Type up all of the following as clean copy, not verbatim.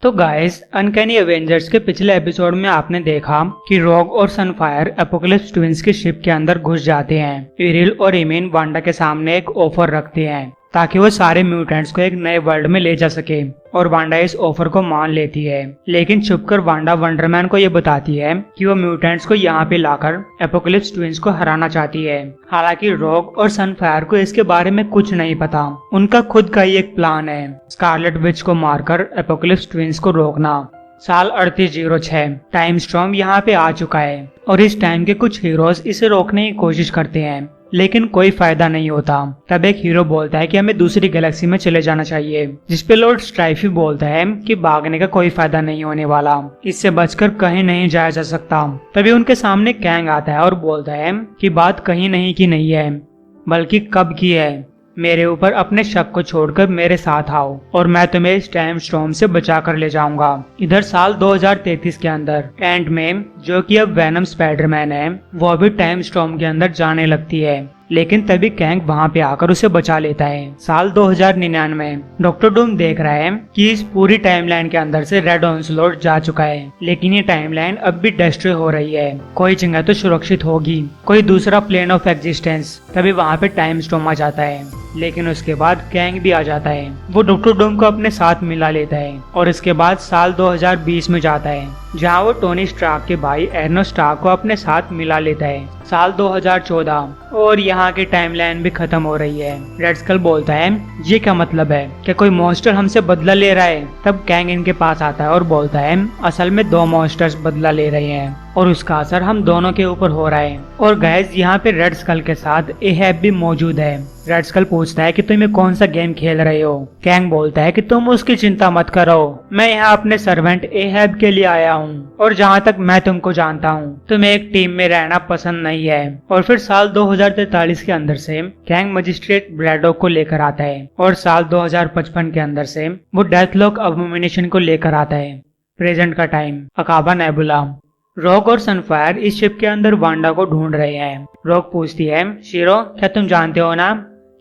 तो guys, uncanny Avengers के पिछले एपिसोड में आपने देखा कि रॉग और सनफायर एपोकलिप्स ट्विंस की शिप के अंदर घुस जाते हैं। इरिल और इमिन वांडा के सामने एक ऑफर रखते हैं ताकि वो सारे म्यूटेंट्स को एक नए वर्ल्ड में ले जा सके, और वांडा इस ऑफर को मान लेती है। लेकिन छुपकर वांडा वंडरमैन को ये बताती है कि वो म्यूटेंट्स को यहाँ पे लाकर एपोकलिप्स ट्विंस को हराना चाहती है। हालांकि रॉग और सनफायर को इसके बारे में कुछ नहीं पता। उनका खुद का ही एक प्लान है, स्कारलेट विच को मारकर एपोकलिप्स ट्विंस को रोकना। साल 3806 टाइम स्टॉर्म यहाँ पे आ चुका है और इस टाइम के कुछ हीरोज इसे रोकने की कोशिश करते हैं, लेकिन कोई फायदा नहीं होता। तब एक हीरो बोलता है कि हमें दूसरी गैलेक्सी में चले जाना चाहिए, जिसपे लॉर्ड स्ट्राइफी बोलता है कि भागने का कोई फायदा नहीं होने वाला, इससे बचकर कहीं नहीं जाया जा सकता। तभी उनके सामने कैंग आता है और बोलता है कि बात कहीं नहीं की नहीं है, बल्कि कब की है। मेरे ऊपर अपने शक को छोड़कर मेरे साथ आओ और मैं तुम्हें इस टाइम स्टॉर्म से बचा कर ले जाऊंगा। इधर साल 2033 के अंदर एंड में, जो कि अब वेनम स्पाइडरमैन है, वो भी टाइम स्टॉर्म के अंदर जाने लगती है, लेकिन तभी कैंग वहां पे आकर उसे बचा लेता है। साल 2099 डॉक्टर डूम देख रहा है कि इस पूरी टाइमलाइन के अंदर से रेड ऑन्सलॉट जा चुका है, लेकिन ये टाइमलाइन अब भी डिस्ट्रॉय हो रही है। कोई जगह तो सुरक्षित होगी, कोई दूसरा प्लेन ऑफ एग्जिस्टेंस। तभी वहां पे टाइम स्टॉर्म आ जाता है, लेकिन उसके बाद कैंग भी आ जाता है। वो डॉक्टर डूम को अपने साथ मिला लेता है और इसके बाद साल 2020 में जाता है, जहाँ वो टोनी स्टार्क के भाई एर्नो स्टार्क को अपने साथ मिला लेता है। साल 2014 और यहाँ की टाइमलाइन भी खत्म हो रही है। रेड स्कल बोलता है, ये क्या मतलब है, क्या कोई मॉन्स्टर हमसे बदला ले रहा है? तब कैंग इनके पास आता है और बोलता है, असल में 2 मॉन्स्टर्स बदला ले रहे हैं और उसका असर हम दोनों के ऊपर हो रहा है। और गाइस, यहाँ पे रेड स्कल के साथ एहैब भी मौजूद है। रेड स्कल पूछता है कि तुम ये कौन सा गेम खेल रहे हो? कैंग बोलता है कि तुम उसकी चिंता मत करो, मैं यहाँ अपने सर्वेंट एहैब के लिए आया हूँ, और जहाँ तक मैं तुमको जानता हूँ, तुम्हें एक टीम में रहना पसंद नहीं है। और फिर साल 2043 के अंदर से कैंग मजिस्ट्रेट ब्रैडॉक को लेकर आता है, और साल 2055 के अंदर से वो डेथलॉक अबोमिनेशन को लेकर आता है। प्रेजेंट का टाइम, अकाबा नेबुला। रॉक और सनफायर इस शिप के अंदर वांडा को ढूंढ रहे हैं। रॉक पूछती है, शीरो, क्या तुम जानते हो ना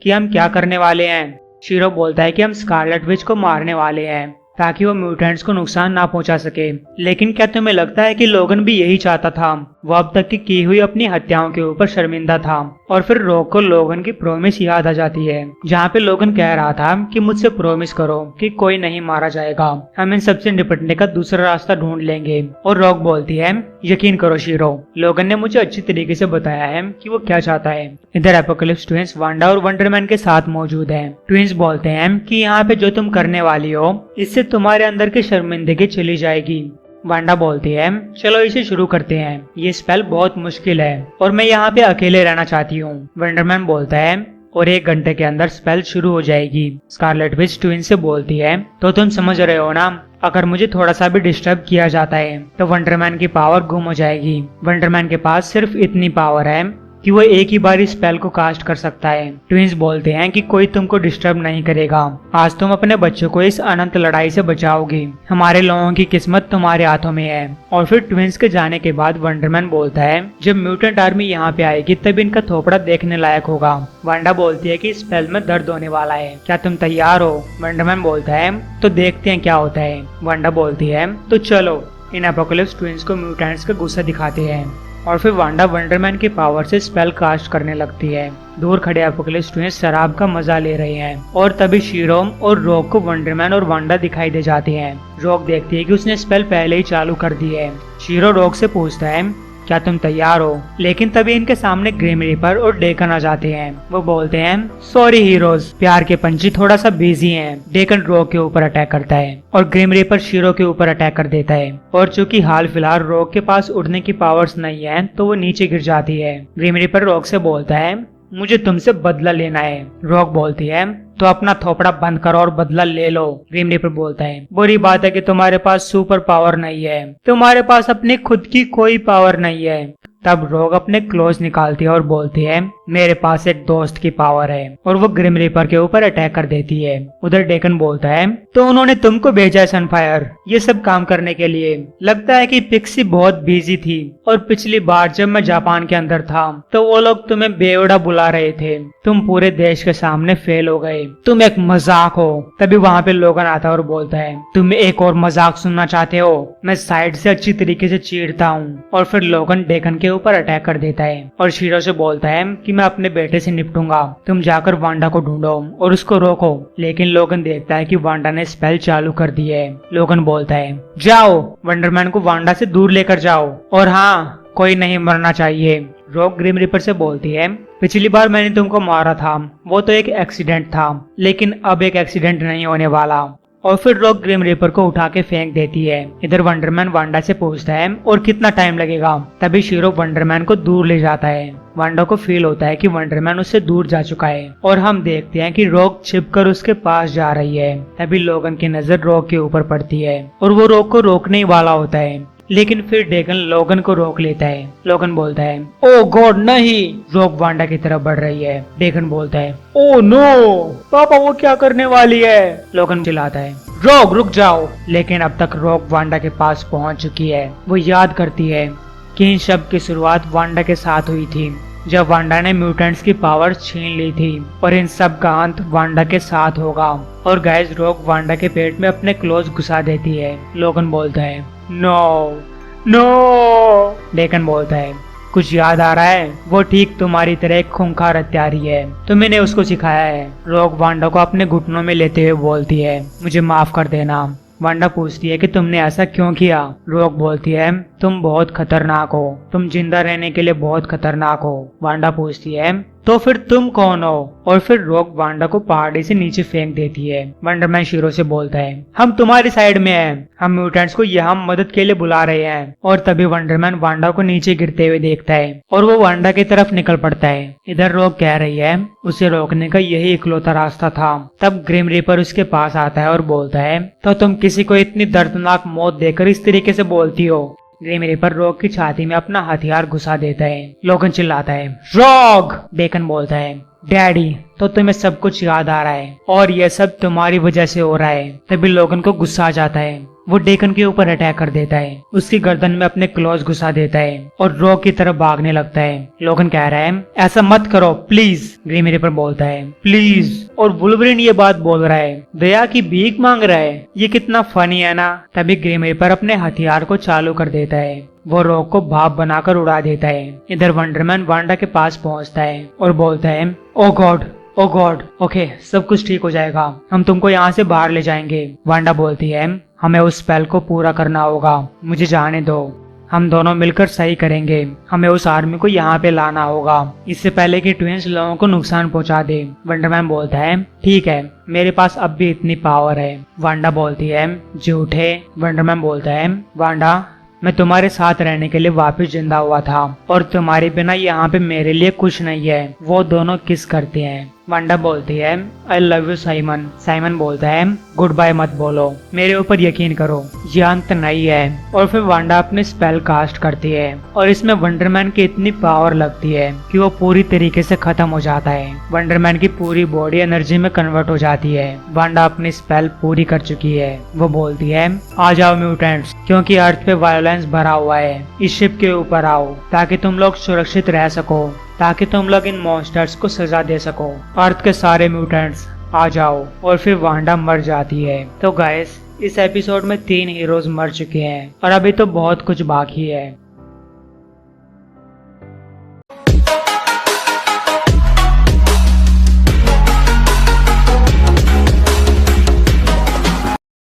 कि हम क्या करने वाले हैं? शीरो बोलता है कि हम स्कारलेट विच को मारने वाले हैं ताकि वो म्यूटेंट्स को नुकसान ना पहुंचा सके। लेकिन क्या तुम्हें लगता है कि लोगन भी यही चाहता था? वो अब तक की हुई अपनी हत्याओं के ऊपर शर्मिंदा था। और फिर रॉक को लोगन की प्रॉमिस याद आ जाती है, जहाँ पे लोगन कह रहा था कि मुझसे प्रॉमिस करो कि कोई नहीं मारा जाएगा, हम इन सबसे निपटने का दूसरा रास्ता ढूंढ लेंगे। और रॉक बोलती है, यकीन करो शीरो, लोगन ने मुझे अच्छी तरीके से बताया है कि वो क्या चाहता है। इधर एपोकलिप्स ट्विंस वांडा और वंडरमैन के साथ मौजूद है। ट्विंस बोलते हैं कि यहाँ पे जो तुम करने वाली हो, इससे तुम्हारे अंदर की शर्मिंदगी चली जाएगी। वांडा बोलती है, चलो इसे शुरू करते हैं, ये स्पेल बहुत मुश्किल है और मैं यहाँ पे अकेले रहना चाहती हूँ। वंडरमैन बोलता है, और 1 घंटे के अंदर स्पेल शुरू हो जाएगी। स्कारलेट विच ट्विन से बोलती है, तो तुम समझ रहे हो ना, अगर मुझे थोड़ा सा भी डिस्टर्ब किया जाता है तो वंडरमैन की पावर गुम हो जाएगी। वंडरमैन के पास सिर्फ इतनी पावर है कि वो एक ही बार स्पेल को कास्ट कर सकता है। ट्विंस बोलते हैं कि कोई तुमको डिस्टर्ब नहीं करेगा, आज तुम अपने बच्चों को इस अनंत लड़ाई से बचाओगी, हमारे लोगों की किस्मत तुम्हारे हाथों में है। और फिर ट्विंस के जाने के बाद वंडरमैन बोलता है, जब म्यूटेंट आर्मी यहाँ पे आएगी तब इनका थोपड़ा देखने लायक होगा। वांडा बोलती है कि स्पेल में दर्द होने वाला है, क्या तुम तैयार हो? वंडरमैन बोलता है, तो देखते हैं क्या होता है। वांडा बोलती है, तो चलो इन एपोकलिप्स ट्विंस को म्यूटेंट्स का गुस्सा दिखाते हैं। और फिर वांडा वंडरमैन की पावर से स्पेल कास्ट करने लगती है। दूर खड़े एपोकलिप्स ट्विंस शराब का मजा ले रहे हैं, और तभी शीरोम और रॉक को वंडरमैन और वांडा दिखाई दे जाते हैं। रॉक देखती है कि उसने स्पेल पहले ही चालू कर दी है। शीरो रॉक से पूछता है, क्या तुम तैयार हो? लेकिन तभी इनके सामने ग्रिम रीपर और डेकन आ जाते हैं। वो बोलते हैं, सॉरी हीरोज, प्यार के पंछी थोड़ा सा बिजी हैं। डेकन रॉक के ऊपर अटैक करता है और ग्रिम रीपर शीरो के ऊपर अटैक कर देता है। और चूंकि हाल फिलहाल रॉक के पास उड़ने की पावर्स नहीं है, तो वो नीचे गिर जाती है। ग्रिम रीपर रॉक से बोलता है, मुझे तुमसे बदला लेना है। रॉक बोलती है, तो अपना थोपड़ा बंद करो और बदला ले लो। ग्रिम रीपर बोलता है, बुरी बात है कि तुम्हारे पास सुपर पावर नहीं है, तुम्हारे पास अपनी खुद की कोई पावर नहीं है, तब रोग अपने क्लोज निकालती है और बोलती है मेरे पास एक दोस्त की पावर है, और वो ग्रिम रीपर के ऊपर अटैक कर देती है। उधर डेकन बोलता है तो उन्होंने तुमको भेजा है सनफायर ये सब काम करने के लिए। लगता है कि पिक्सी बहुत बिजी थी और पिछली बार जब मैं जापान के अंदर था तो वो लोग तुम्हें बेवड़ा बुला रहे थे, तुम पूरे देश के सामने फेल हो गए, तुम एक मजाक हो। तभी वहाँ पे लोगन आता है और बोलता है तुम एक और मजाक सुनना चाहते हो, मैं साइड से अच्छी तरीके से चीरता हूँ। और फिर लोगन डेकन के ऊपर अटैक कर देता है और शीरो से बोलता है कि मैं अपने बेटे से निपटूंगा, तुम जाकर वांडा को ढूंढो और उसको रोको। लेकिन लोगन देखता है कि वांडा ने स्पेल चालू कर दी है। लोगन बोलता है जाओ वंडरमैन को वांडा से दूर लेकर जाओ, और हाँ कोई नहीं मरना चाहिए। रॉक ग्रिम रिपर से बोलती है पिछली बार मैंने तुमको मारा था वो तो एक एक्सीडेंट था, लेकिन अब एक एक्सीडेंट नहीं होने वाला। और फिर रॉक ग्रिम रिपर को उठा के फेंक देती है। इधर वंडरमैन वांडा से पूछता है और कितना टाइम लगेगा। तभी शीरो वंडरमैन को दूर ले जाता है। वांडा को फील होता है कि वंडरमैन उससे दूर जा चुका है और हम देखते हैं कि रॉक छिपकर उसके पास जा रही है। तभी लोगन की नजर रॉक के ऊपर पड़ती है और वो रॉक को रोकने ही वाला होता है, लेकिन फिर डेकन लोगन को रोक लेता है। लोगन बोलता है ओ गॉड नहीं। रॉक वांडा की तरफ बढ़ रही है। डेकन बोलता है ओ नो पापा वो क्या करने वाली है। लोगन चिल्लाता है रॉक रुक जाओ। लेकिन अब तक रॉक वांडा के पास पहुंच चुकी है। वो याद करती है कि इन शब्द की शुरुआत वांडा के साथ हुई थी जब वांडा ने म्यूटेंट्स की पावर छीन ली थी, और इन सब का अंत वांडा के साथ होगा। और गाइस रॉक वांडा के पेट में अपने क्लोज घुसा देती है। लोगन बोलता है नो नो। डेकन बोलता है कुछ याद आ रहा है, वो ठीक तुम्हारी तरह एक खूंखार हत्यारी है, तुमने उसको सिखाया है। रॉक वांडा को अपने घुटनों में लेते हुए बोलती है मुझे माफ कर देना। वांडा पूछती है कि तुमने ऐसा क्यों किया। रॉक बोलती है तुम बहुत खतरनाक हो, तुम जिंदा रहने के लिए बहुत खतरनाक हो। वांडा पूछती है तो फिर तुम कौन हो। और फिर रॉक वांडा को पहाड़ी से नीचे फेंक देती है। वंडरमैन शीरो से बोलता है हम तुम्हारी साइड में हैं, हम म्यूटेंट्स को यहाँ मदद के लिए बुला रहे हैं। और तभी वंडरमैन वांडा को नीचे गिरते हुए देखता है और वो वांडा की तरफ निकल पड़ता है। इधर रॉक कह रही है उसे रोकने का यही इकलौता रास्ता था। तब ग्रिम रीपर उसके पास आता है और बोलता है तो तुम किसी को इतनी दर्दनाक मौत देकर इस तरीके से बोलती हो। ग्रिम रीपर रॉक की छाती में अपना हथियार घुसा देता है। लोगन चिल्लाता है रॉक। डेकन बोलता है डैडी तो तुम्हें सब कुछ याद आ रहा है और यह सब तुम्हारी वजह से हो रहा है। तभी लोगन को गुस्सा आ जाता है, वो डेकन के ऊपर अटैक कर देता है, उसकी गर्दन में अपने क्लॉज घुसा देता है और रॉक की तरफ भागने लगता है। लोगन कह रहा है ऐसा मत करो प्लीज। ग्रिम रीपर बोलता है प्लीज, और वुल्वरिन ये बात बोल रहा है, दया की भीख मांग रहा है, ये कितना फनी है ना। तभी ग्रिम रीपर अपने हथियार को चालू कर देता है, वो रॉक को भाप बनाकर उड़ा देता है। इधर वंडरमैन वांडा के पास पहुंचता है और बोलता है ओ गॉड ओके सब कुछ ठीक हो जाएगा, हम तुमको यहाँ से बाहर ले जाएंगे। वांडा बोलती है हमें उस स्पेल को पूरा करना होगा, मुझे जाने दो, हम दोनों मिलकर सही करेंगे, हमें उस आर्मी को यहाँ पे लाना होगा इससे पहले कि ट्विंस लोगों को नुकसान पहुँचा दे। वंडरमैन बोलता है ठीक है मेरे पास अब भी इतनी पावर है। वांडा बोलती है झूठे। वंडरमैन बोलता है वांडा मैं तुम्हारे साथ रहने के लिए वापस जिंदा हुआ था और तुम्हारे बिना यहाँ पे मेरे लिए कुछ नहीं है। वो दोनों किस करते हैं। वांडा बोलती है I love you Simon. Simon बोलता है गुड बाय मत बोलो, मेरे ऊपर यकीन करो, ये अंत नहीं है। और फिर वांडा अपने स्पेल कास्ट करती है और इसमें वंडरमैन की इतनी पावर लगती है कि वो पूरी तरीके से खत्म हो जाता है। वंडरमैन की पूरी बॉडी एनर्जी में कन्वर्ट हो जाती है। वांडा अपनी स्पेल पूरी कर चुकी है। वो बोलती है आ जाओ म्यूटेंट्स, क्योंकि अर्थ पे वायलेंस भरा हुआ है, इस शिप के ऊपर आओ ताकि तुम लोग सुरक्षित रह सको, ताकि तुम लोग इन मॉन्स्टर्स को सजा दे सको। अर्थ के सारे म्यूटेंट्स आ जाओ। और फिर वांडा मर जाती है। तो गाइस इस एपिसोड में 3 हीरोज मर चुके हैं और अभी तो बहुत कुछ बाकी है।